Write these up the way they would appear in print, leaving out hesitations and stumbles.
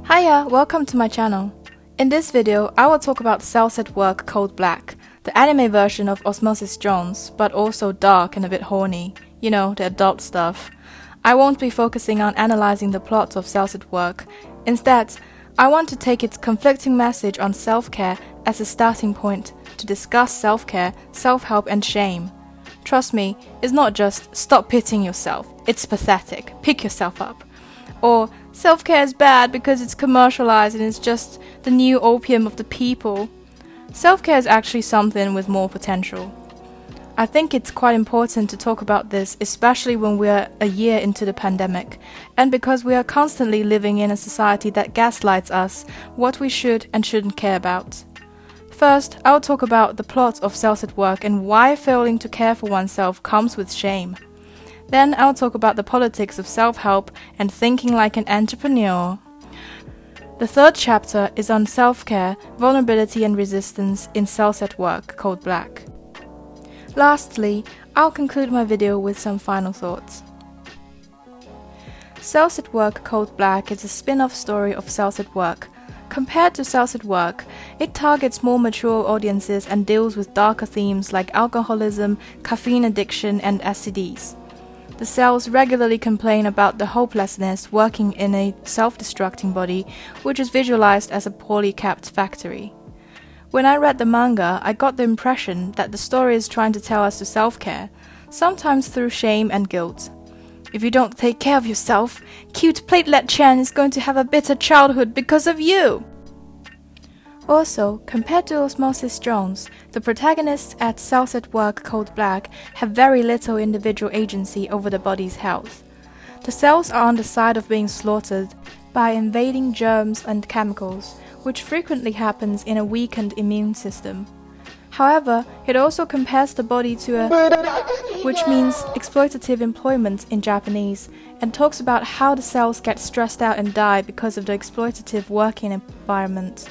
Hiya, welcome to my channel. In this video, I will talk about Cells at Work Code Black, the anime version of Osmosis Jones, but also dark and a bit horny. You know, the adult stuff. I won't be focusing on analyzing the plot of Cells at Work. Instead, I want to take its conflicting message on self-care as a starting point to discuss self-care, self-help and shame. Trust me, it's not just stop pitying yourself, it's pathetic, pick yourself up. Or self-care is bad because it's commercialized and it's just the new opium of the people. Self-care is actually something with more potential. I think it's quite important to talk about this, especially when we're a year into the pandemic, and because we are constantly living in a society that gaslights us what we should and shouldn't care about. First, I'll talk about the plot of Cells at Work and why failing to care for oneself comes with shame. Then I'll talk about the politics of self-help and thinking like an entrepreneur. The third chapter is on self-care, vulnerability and resistance in Cells at Work Code Black. Lastly, I'll conclude my video with some final thoughts. Cells at Work Code Black is a spin-off story of Cells at Work. Compared to Cells at Work, it targets more mature audiences and deals with darker themes like alcoholism, caffeine addiction and STDs. The cells regularly complain about the hopelessness working in a self-destructing body, which is visualized as a poorly kept factory. When I read the manga, I got the impression that the story is trying to tell us to self-care, sometimes through shame and guilt. If you don't take care of yourself, cute platelet Chan is going to have a bitter childhood because of you! Also, compared to Osmosis Jones, the protagonists at Cells at Work Code Black have very little individual agency over the body's health. The cells are on the side of being slaughtered by invading germs and chemicals, which frequently happens in a weakened immune system. However, it also compares the body to which means exploitative employment in Japanese, and talks about how the cells get stressed out and die because of the exploitative working environment.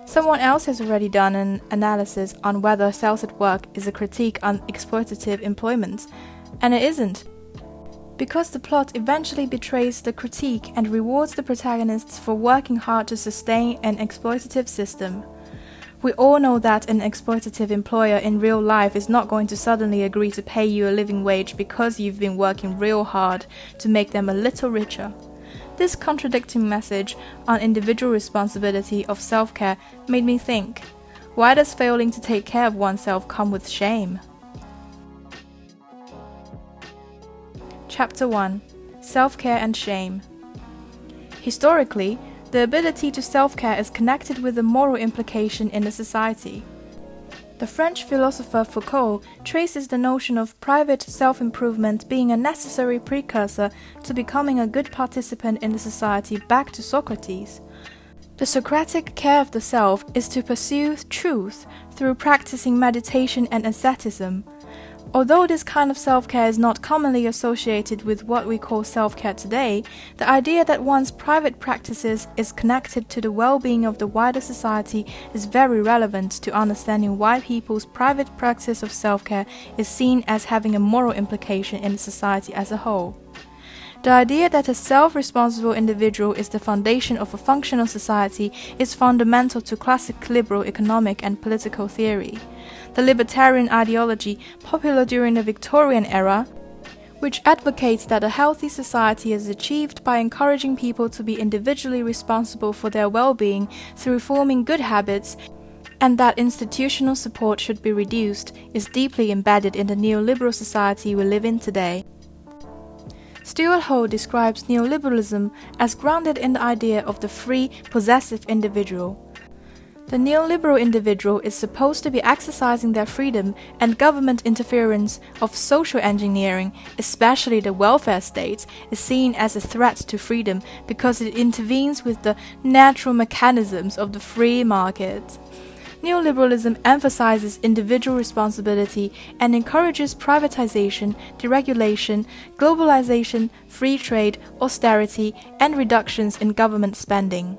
Someone else has already done an analysis on whether Cells at Work is a critique on exploitative employment, and it isn't. Because the plot eventually betrays the critique and rewards the protagonists for working hard to sustain an exploitative system. We all know that an exploitative employer in real life is not going to suddenly agree to pay you a living wage because you've been working real hard to make them a little richer. This contradicting message on individual responsibility of self-care made me think, why does failing to take care of oneself come with shame? Chapter 1. Self-care and Shame. Historically, the ability to self-care is connected with a moral implication in the society. The French philosopher Foucault traces the notion of private self-improvement being a necessary precursor to becoming a good participant in the society back to Socrates. The Socratic care of the self is to pursue truth through practicing meditation and asceticism. Although this kind of self-care is not commonly associated with what we call self-care today, the idea that one's private practices is connected to the well-being of the wider society is very relevant to understanding why people's private practice of self-care is seen as having a moral implication in society as a whole. The idea that a self-responsible individual is the foundation of a functional society is fundamental to classic liberal economic and political theory. The libertarian ideology, popular during the Victorian era, which advocates that a healthy society is achieved by encouraging people to be individually responsible for their well-being through forming good habits, and that institutional support should be reduced, is deeply embedded in the neoliberal society we live in today. Stuart describes neoliberalism as grounded in the idea of the free, possessive individual. The neoliberal individual is supposed to be exercising their freedom, and government interference of social engineering, especially the welfare state, is seen as a threat to freedom because it intervenes with the natural mechanisms of the free market. Neoliberalism emphasizes individual responsibility and encourages privatization, deregulation, globalization, free trade, austerity, and reductions in government spending.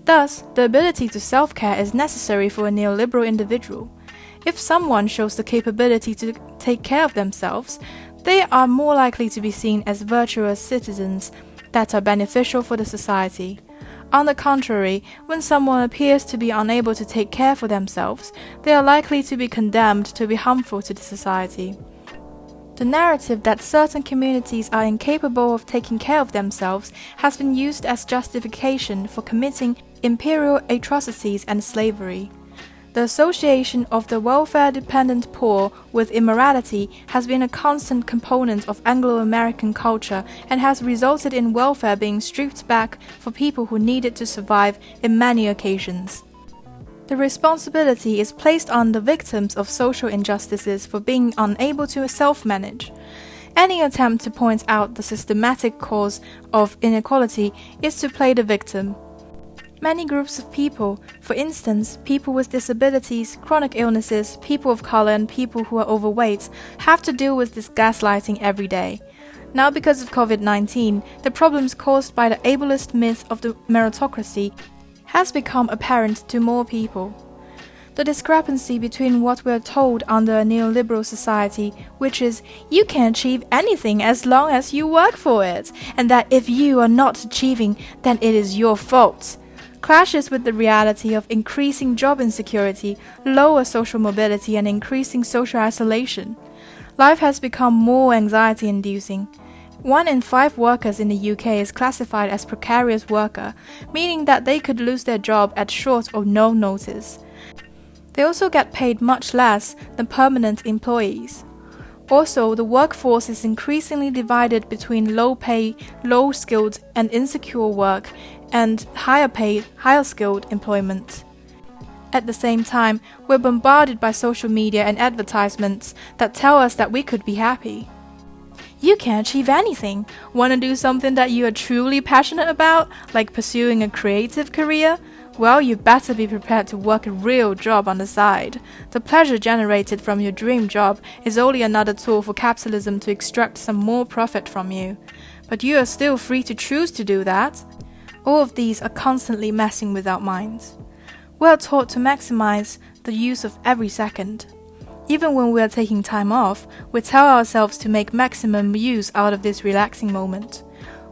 Thus, the ability to self-care is necessary for a neoliberal individual. If someone shows the capability to take care of themselves, they are more likely to be seen as virtuous citizens that are beneficial for the society. On the contrary, when someone appears to be unable to take care for themselves, they are likely to be condemned to be harmful to the society. The narrative that certain communities are incapable of taking care of themselves has been used as justification for committing imperial atrocities and slavery. The association of the welfare-dependent poor with immorality has been a constant component of Anglo-American culture and has resulted in welfare being stripped back for people who need it to survive in many occasions. The responsibility is placed on the victims of social injustices for being unable to self-manage. Any attempt to point out the systematic cause of inequality is to play the victim. Many groups of people, for instance, people with disabilities, chronic illnesses, people of color, and people who are overweight, have to deal with this gaslighting every day. Now, because of COVID-19, the problems caused by the ableist myth of the meritocracy has become apparent to more people. The discrepancy between what we are told under a neoliberal society, which is you can achieve anything as long as you work for it, and that if you are not achieving, then it is your fault, clashes with the reality of increasing job insecurity, lower social mobility, and increasing social isolation. Life has become more anxiety-inducing. 1 in 5 workers in the UK is classified as precarious worker, meaning that they could lose their job at short or no notice. They also get paid much less than permanent employees. Also, the workforce is increasingly divided between low-pay, low-skilled, and insecure work and higher-paid, higher-skilled employment. At the same time, we're bombarded by social media and advertisements that tell us that we could be happy. You can achieve anything. Want to do something that you are truly passionate about, like pursuing a creative career? Well, you better be prepared to work a real job on the side. The pleasure generated from your dream job is only another tool for capitalism to extract some more profit from you. But you are still free to choose to do that. All of these are constantly messing with our minds. We are taught to maximize the use of every second. Even when we are taking time off, we tell ourselves to make maximum use out of this relaxing moment.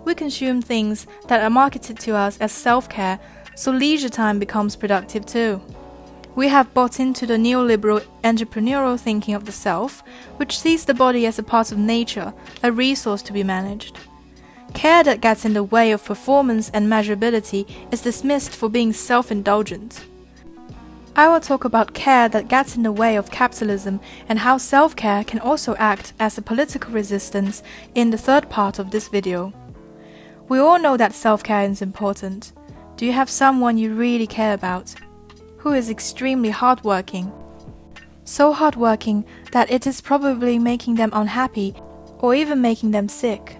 We consume things that are marketed to us as self-care, so leisure time becomes productive too. We have bought into the neoliberal entrepreneurial thinking of the self, which sees the body as a part of nature, a resource to be managed. Care that gets in the way of performance and measurability is dismissed for being self-indulgent. I will talk about care that gets in the way of capitalism and how self-care can also act as a political resistance in the third part of this video. We all know that self-care is important. Do you have someone you really care about, who is extremely hardworking? So hardworking that it is probably making them unhappy or even making them sick.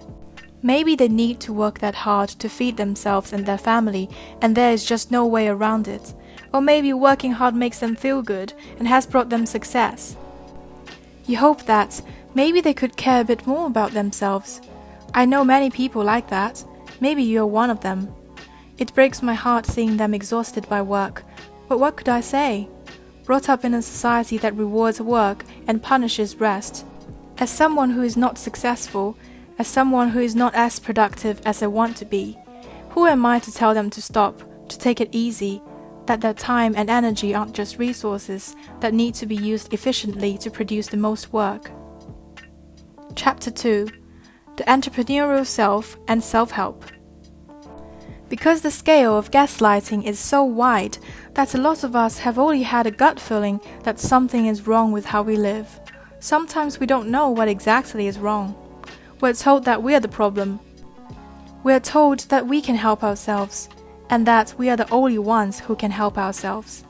Maybe they need to work that hard to feed themselves and their family, and there is just no way around it. Or maybe working hard makes them feel good and has brought them success. You hope that maybe they could care a bit more about themselves. I know many people like that. Maybe you're one of them. It breaks my heart seeing them exhausted by work. But what could I say? Brought up in a society that rewards work and punishes rest. As someone who is not successful, as someone who is not as productive as I want to be, who am I to tell them to stop, to take it easy, that their time and energy aren't just resources that need to be used efficiently to produce the most work? Chapter 2: The Entrepreneurial Self and Self-Help. Because the scale of gaslighting is so wide that a lot of us have only had a gut feeling that something is wrong with how we live. Sometimes we don't know what exactly is wrong. We're told that we are the problem. We're told that we can help ourselves, and that we are the only ones who can help ourselves.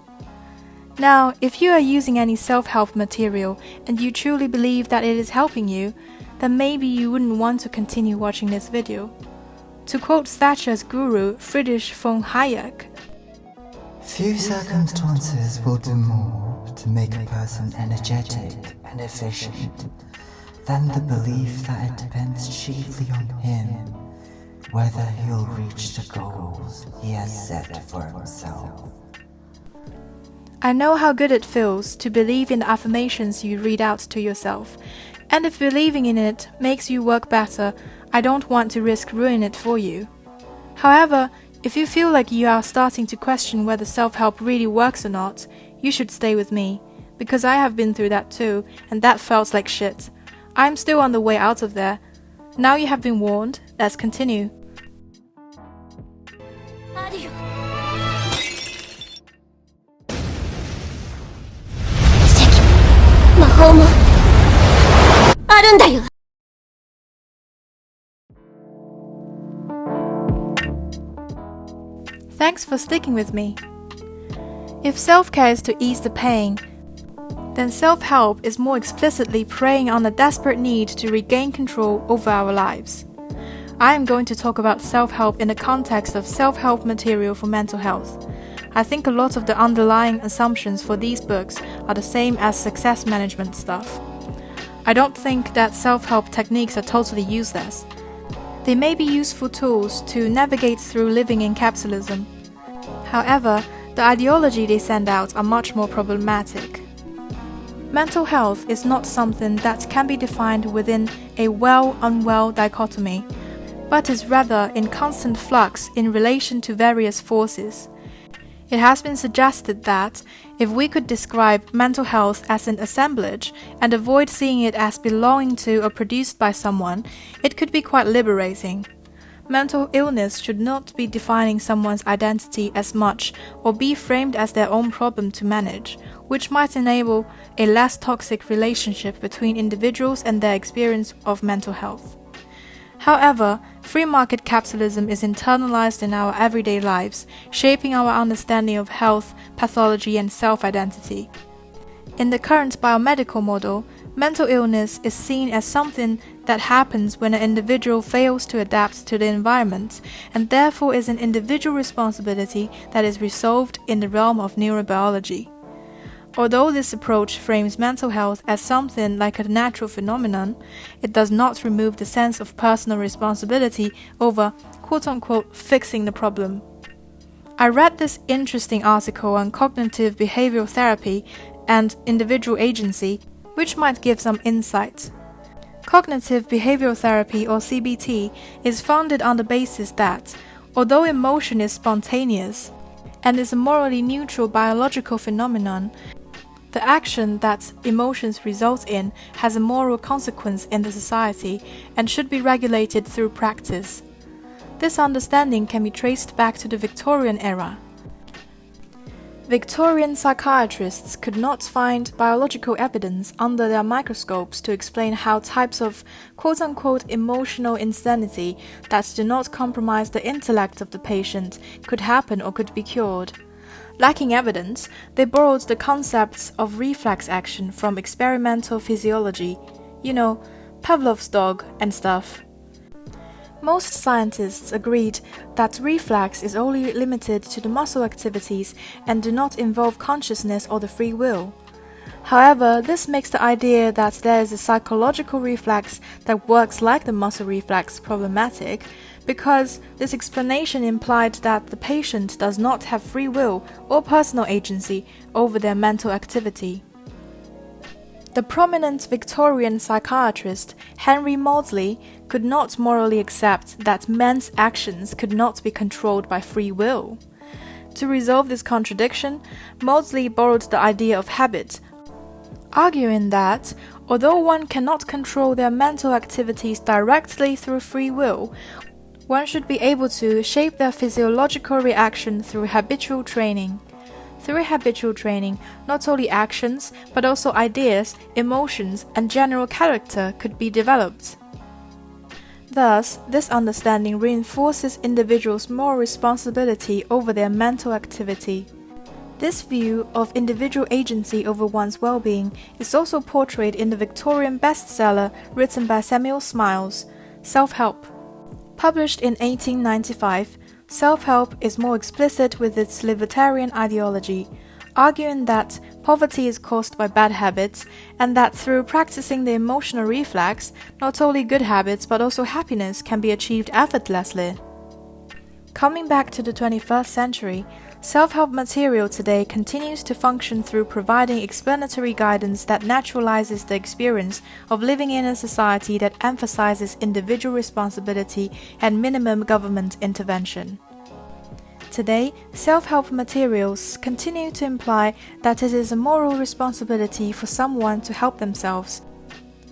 Now, if you are using any self-help material and you truly believe that it is helping you, then maybe you wouldn't want to continue watching this video. To quote Thatcher's guru, Friedrich von Hayek, "Few circumstances will do more to make a person energetic and efficient than the belief that it depends chiefly on him whether he'll reach the goals he has set for himself." I know how good it feels to believe in the affirmations you read out to yourself. And if believing in it makes you work better, I don't want to risk ruining it for you. However, if you feel like you are starting to question whether self-help really works or not, you should stay with me, because I have been through that too, and that felt like shit. I'm still on the way out of there. Now you have been warned, let's continue. あるよ。奇跡、魔法もあるんだよ。Thanks for sticking with me. If self-care is to ease the pain, then self-help is more explicitly preying on the desperate need to regain control over our lives. I am going to talk about self-help in the context of self-help material for mental health. I think a lot of the underlying assumptions for these books are the same as success management stuff. I don't think that self-help techniques are totally useless. They may be useful tools to navigate through living in capitalism. However, the ideology they send out are much more problematic. Mental health is not something that can be defined within a well-unwell dichotomy, but is rather in constant flux in relation to various forces. It has been suggested that if we could describe mental health as an assemblage and avoid seeing it as belonging to or produced by someone, it could be quite liberating. Mental illness should not be defining someone's identity as much or be framed as their own problem to manage, which might enable a less toxic relationship between individuals and their experience of mental health. However, free market capitalism is internalized in our everyday lives, shaping our understanding of health, pathology, and self-identity. In the current biomedical model, mental illness is seen as something that happens when an individual fails to adapt to the environment, and therefore is an individual responsibility that is resolved in the realm of neurobiology. Although this approach frames mental health as something like a natural phenomenon, it does not remove the sense of personal responsibility over quote-unquote fixing the problem. I read this interesting article on cognitive behavioral therapy and individual agency, which might give some insight. Cognitive behavioral therapy, or CBT, is founded on the basis that, although emotion is spontaneous and is a morally neutral biological phenomenon, the action that emotions result in has a moral consequence in the society and should be regulated through practice. This understanding can be traced back to the Victorian era. Victorian psychiatrists could not find biological evidence under their microscopes to explain how types of quote-unquote emotional insanity that do not compromise the intellect of the patient could happen or could be cured. Lacking evidence, they borrowed the concepts of reflex action from experimental physiology, Pavlov's dog and stuff. Most scientists agreed that reflex is only limited to the muscle activities and do not involve consciousness or the free will. However, this makes the idea that there is a psychological reflex that works like the muscle reflex problematic, because this explanation implied that the patient does not have free will or personal agency over their mental activity. The prominent Victorian psychiatrist Henry Maudsley could not morally accept that men's actions could not be controlled by free will. To resolve this contradiction, Maudsley borrowed the idea of habit, arguing that, although one cannot control their mental activities directly through free will, one should be able to shape their physiological reaction through habitual training. Through habitual training, not only actions, but also ideas, emotions, and general character could be developed. Thus, this understanding reinforces individuals' moral responsibility over their mental activity. This view of individual agency over one's well-being is also portrayed in the Victorian bestseller written by Samuel Smiles, Selfhelp. Published in 1895, Selfhelp is more explicit with its libertarian ideology, arguing that poverty is caused by bad habits and that through practicing the emotional reflex, not only good habits but also happiness can be achieved effortlessly. Coming back to the 21st century, Self-help material today continues to function through providing explanatory guidance that naturalizes the experience of living in a society that emphasizes individual responsibility and minimum government intervention. Today, self-help materials continue to imply that it is a moral responsibility for someone to help themselves.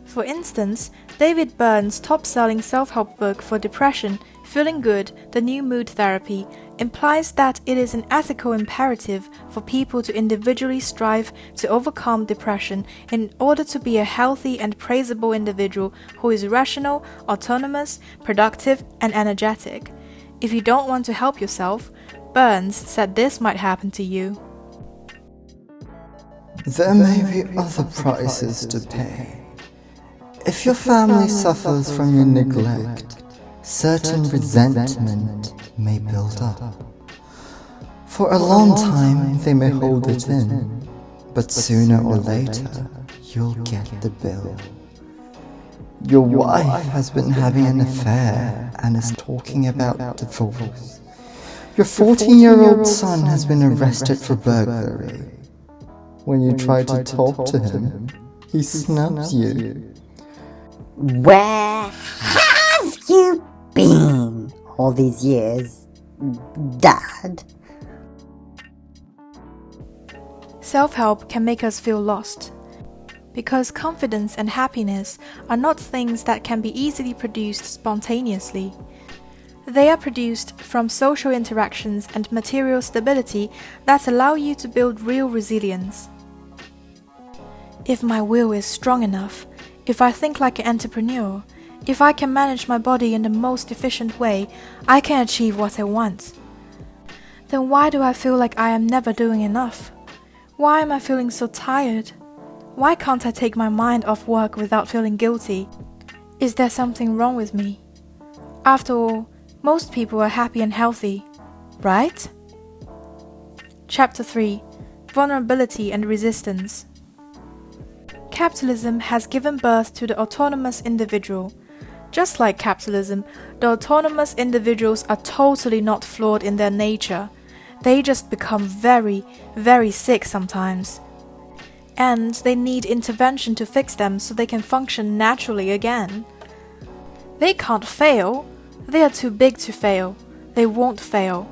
For instance, David Byrne's top-selling self-help book for depression, Feeling Good, The New Mood Therapy, implies that it is an ethical imperative for people to individually strive to overcome depression in order to be a healthy and praisable individual who is rational, autonomous, productive, and energetic. If you don't want to help yourself, Burns said this might happen to you. There may be other prices to pay. If your family suffers from your neglect, certain resentment may build up. For a long time, they may hold it in, but sooner or later, you'll get the bill. Your wife has been having an affair and is talking about divorce. Your 14-year-old son has been arrested for burglary. When you try to talk to him, he snubs you. Where have you been all these years, Dad? Self-help can make us feel lost, because confidence and happiness are not things that can be easily produced spontaneously. They are produced from social interactions and material stability that allow you to build real resilience. If my will is strong enough, if I think like an entrepreneur, if I can manage my body in the most efficient way, I can achieve what I want. Then why do I feel like I am never doing enough? Why am I feeling so tired? Why can't I take my mind off work without feeling guilty? Is there something wrong with me? After all, most people are happy and healthy, right? Chapter 3: Vulnerability and Resistance. Capitalism has given birth to the autonomous individual. Just like capitalism, the autonomous individuals are totally not flawed in their nature. They just become very, very sick sometimes. And they need intervention to fix them so they can function naturally again. They can't fail. They are too big to fail. They won't fail.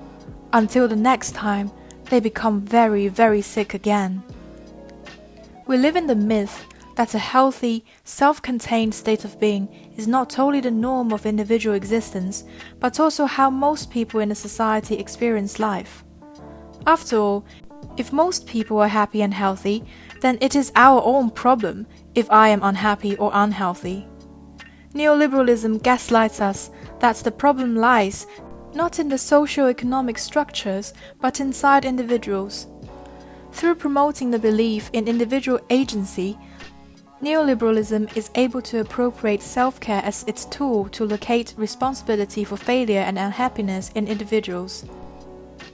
Until the next time, they become very, very sick again. We live in the myth that a healthy, self-contained state of being is not only the norm of individual existence, but also how most people in a society experience life. After all, if most people are happy and healthy, then it is our own problem if I am unhappy or unhealthy. Neoliberalism gaslights us that the problem lies not in the socio-economic structures, but inside individuals. Through promoting the belief in individual agency, neoliberalism is able to appropriate self-care as its tool to locate responsibility for failure and unhappiness in individuals.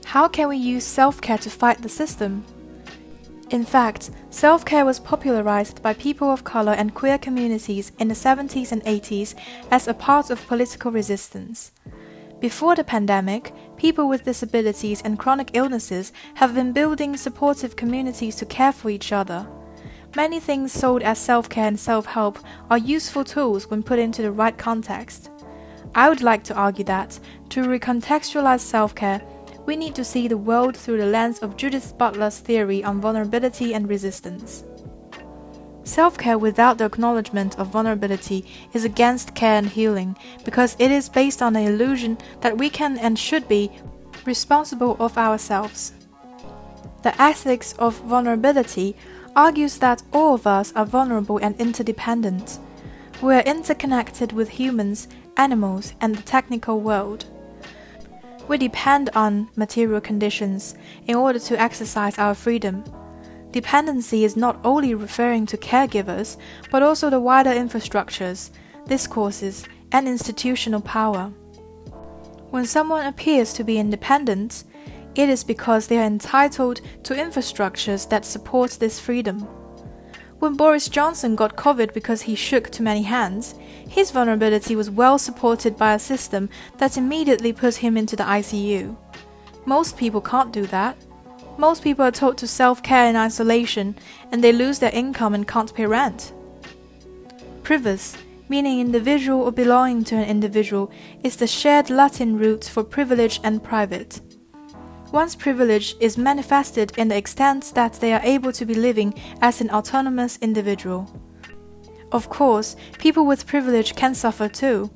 How can we use self-care to fight the system? In fact, self-care was popularized by people of color and queer communities in the 70s and 80s as a part of political resistance. Before the pandemic, people with disabilities and chronic illnesses have been building supportive communities to care for each other. Many things sold as self-care and self-help are useful tools when put into the right context. I would like to argue that, to recontextualize self-care, we need to see the world through the lens of Judith Butler's theory on vulnerability and resistance. Self-care without the acknowledgement of vulnerability is against care and healing because it is based on the illusion that we can and should be responsible of ourselves. The ethics of vulnerability argues that all of us are vulnerable and interdependent. We are interconnected with humans, animals, and the technical world. We depend on material conditions in order to exercise our freedom. Dependency is not only referring to caregivers, but also the wider infrastructures, discourses, and institutional power. When someone appears to be independent, it is because they are entitled to infrastructures that support this freedom. When Boris Johnson got COVID because he shook too many hands, his vulnerability was well supported by a system that immediately put him into the ICU. Most people can't do that. Most people are taught to self-care in isolation, and they lose their income and can't pay rent. Privus, meaning individual or belonging to an individual, is the shared Latin root for privilege and private. One's privilege is manifested in the extent that they are able to be living as an autonomous individual. Of course, people with privilege can suffer too.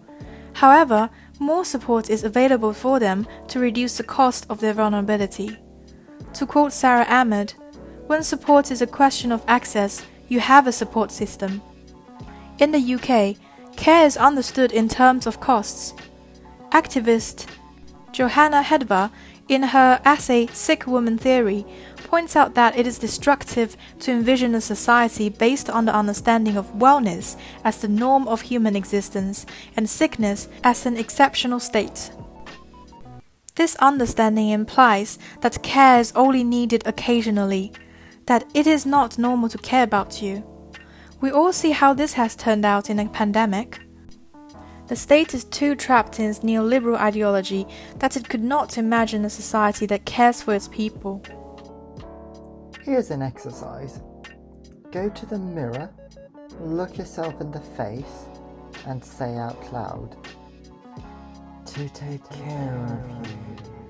However, more support is available for them to reduce the cost of their vulnerability. To quote Sarah Ahmed, "When support is a question of access, you have a support system." In the UK, care is understood in terms of costs. Activist Johanna Hedva, in her essay Sick Woman Theory, points out that it is destructive to envision a society based on the understanding of wellness as the norm of human existence and sickness as an exceptional state. This understanding implies that care is only needed occasionally, that it is not normal to care about you. We all see how this has turned out in a pandemic. The state is too trapped in its neoliberal ideology that it could not imagine a society that cares for its people. Here's an exercise. Go to the mirror, look yourself in the face, and say out loud, "To take care of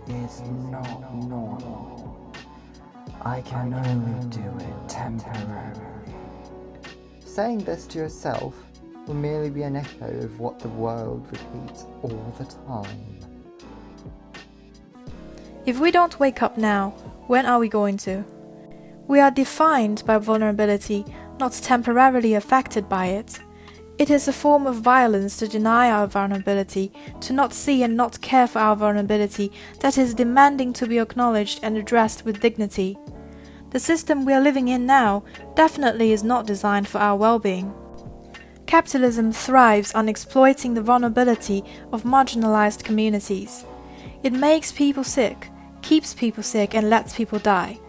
you is not normal. I can only do it temporarily." Saying this to yourself will merely be an echo of what the world repeats all the time. If we don't wake up now, when are we going to? We are defined by vulnerability, not temporarily affected by it. It is a form of violence to deny our vulnerability, to not see and not care for our vulnerability that is demanding to be acknowledged and addressed with dignity. The system we are living in now definitely is not designed for our well-being. Capitalism thrives on exploiting the vulnerability of marginalized communities. It makes people sick, keeps people sick, and lets people die.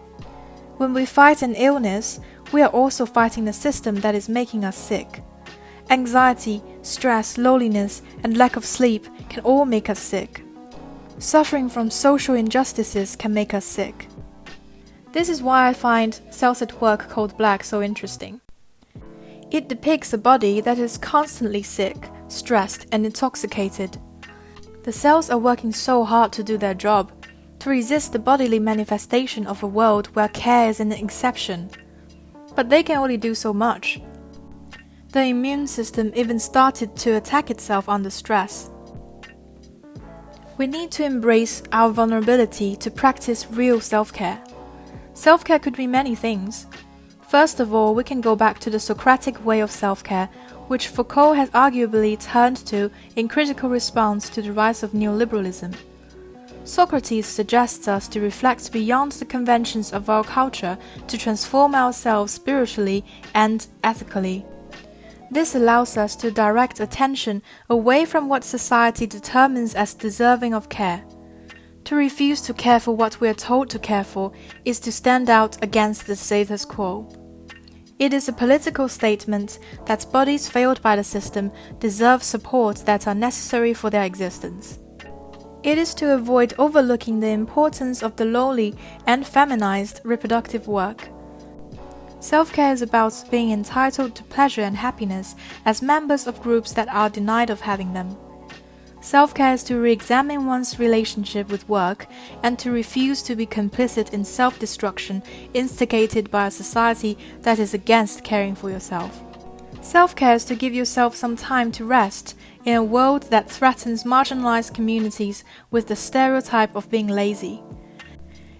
When we fight an illness, we are also fighting the system that is making us sick. Anxiety, stress, loneliness, and lack of sleep can all make us sick. Suffering from social injustices can make us sick. This is why I find Cells at Work Called Black so interesting. It depicts a body that is constantly sick, stressed, and intoxicated. The cells are working so hard to do their job, to resist the bodily manifestation of a world where care is an exception. But they can only do so much. The immune system even started to attack itself under stress. We need to embrace our vulnerability to practice real self-care. Self-care could be many things. First of all, we can go back to the Socratic way of self-care, which Foucault has arguably turned to in critical response to the rise of neoliberalism. Socrates suggests us to reflect beyond the conventions of our culture to transform ourselves spiritually and ethically. This allows us to direct attention away from what society determines as deserving of care. To refuse to care for what we are told to care for is to stand out against the status quo. It is a political statement that bodies failed by the system deserve support that are necessary for their existence. It is to avoid overlooking the importance of the lowly and feminized reproductive work. Self-care is about being entitled to pleasure and happiness as members of groups that are denied of having them. Self-care is to re-examine one's relationship with work and to refuse to be complicit in self-destruction instigated by a society that is against caring for yourself. Self-care is to give yourself some time to rest in a world that threatens marginalized communities with the stereotype of being lazy.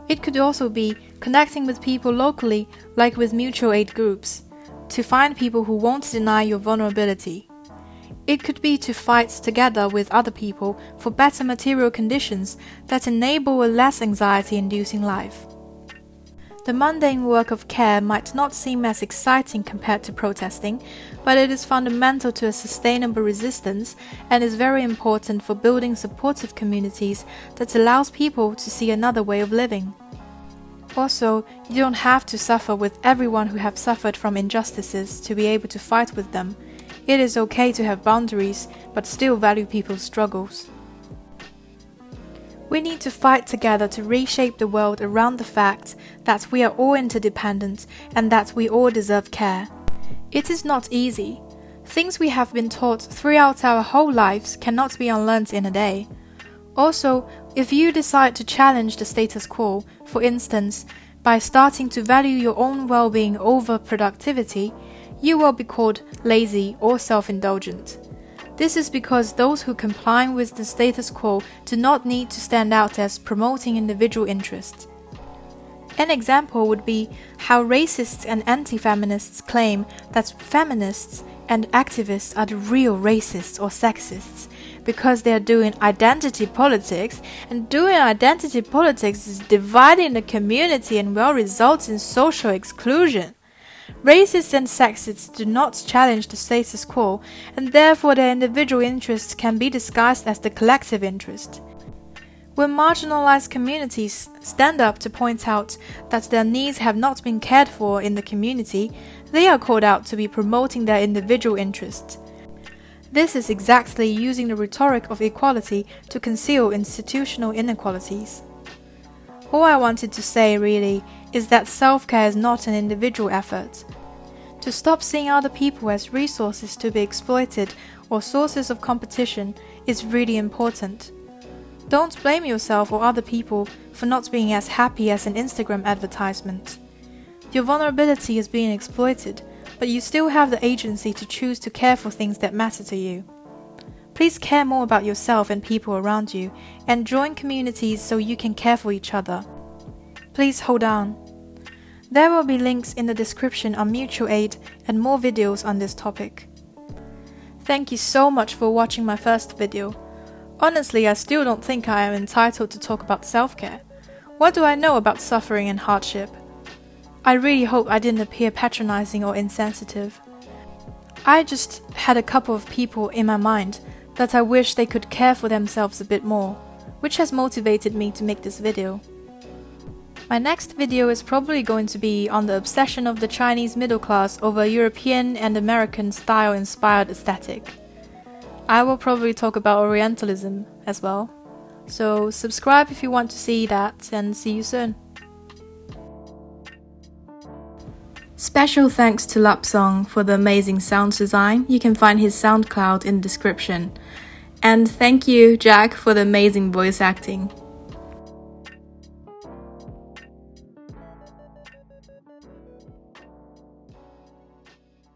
It could also be connecting with people locally, like with mutual aid groups, to find people who won't deny your vulnerability. It could be to fight together with other people for better material conditions that enable a less anxiety-inducing life. The mundane work of care might not seem as exciting compared to protesting, but it is fundamental to a sustainable resistance and is very important for building supportive communities that allows people to see another way of living. Also, you don't have to suffer with everyone who have suffered from injustices to be able to fight with them. It is okay to have boundaries, but still value people's struggles. We need to fight together to reshape the world around the fact that we are all interdependent and that we all deserve care. It is not easy. Things we have been taught throughout our whole lives cannot be unlearned in a day. Also, if you decide to challenge the status quo, for instance, by starting to value your own well-being over productivity, you will be called lazy or self-indulgent. This is because those who comply with the status quo do not need to stand out as promoting individual interests. An example would be how racists and anti-feminists claim that feminists and activists are the real racists or sexists because they are doing identity politics, and doing identity politics is dividing the community and will result in social exclusion. Racists and sexists do not challenge the status quo, and therefore their individual interests can be disguised as the collective interest. When marginalized communities stand up to point out that their needs have not been cared for in the community, they are called out to be promoting their individual interests. This is exactly using the rhetoric of equality to conceal institutional inequalities. All I wanted to say, really, is that self-care is not an individual effort. To stop seeing other people as resources to be exploited or sources of competition is really important. Don't blame yourself or other people for not being as happy as an Instagram advertisement. Your vulnerability is being exploited, but you still have the agency to choose to care for things that matter to you. Please care more about yourself and people around you, and join communities so you can care for each other. Please hold on. There will be links in the description on Mutual Aid and more videos on this topic. Thank you so much for watching my first video. Honestly, I still don't think I am entitled to talk about self-care. What do I know about suffering and hardship? I really hope I didn't appear patronizing or insensitive. I just had a couple of people in my mind that I wish they could care for themselves a bit more, which has motivated me to make this video. My next video is probably going to be on the obsession of the Chinese middle class over European and American style-inspired aesthetic. I will probably talk about Orientalism as well. So subscribe if you want to see that, and see you soon. Special thanks to Lapsung for the amazing sound design. You can find his SoundCloud in the description. And thank you, Jack, for the amazing voice acting.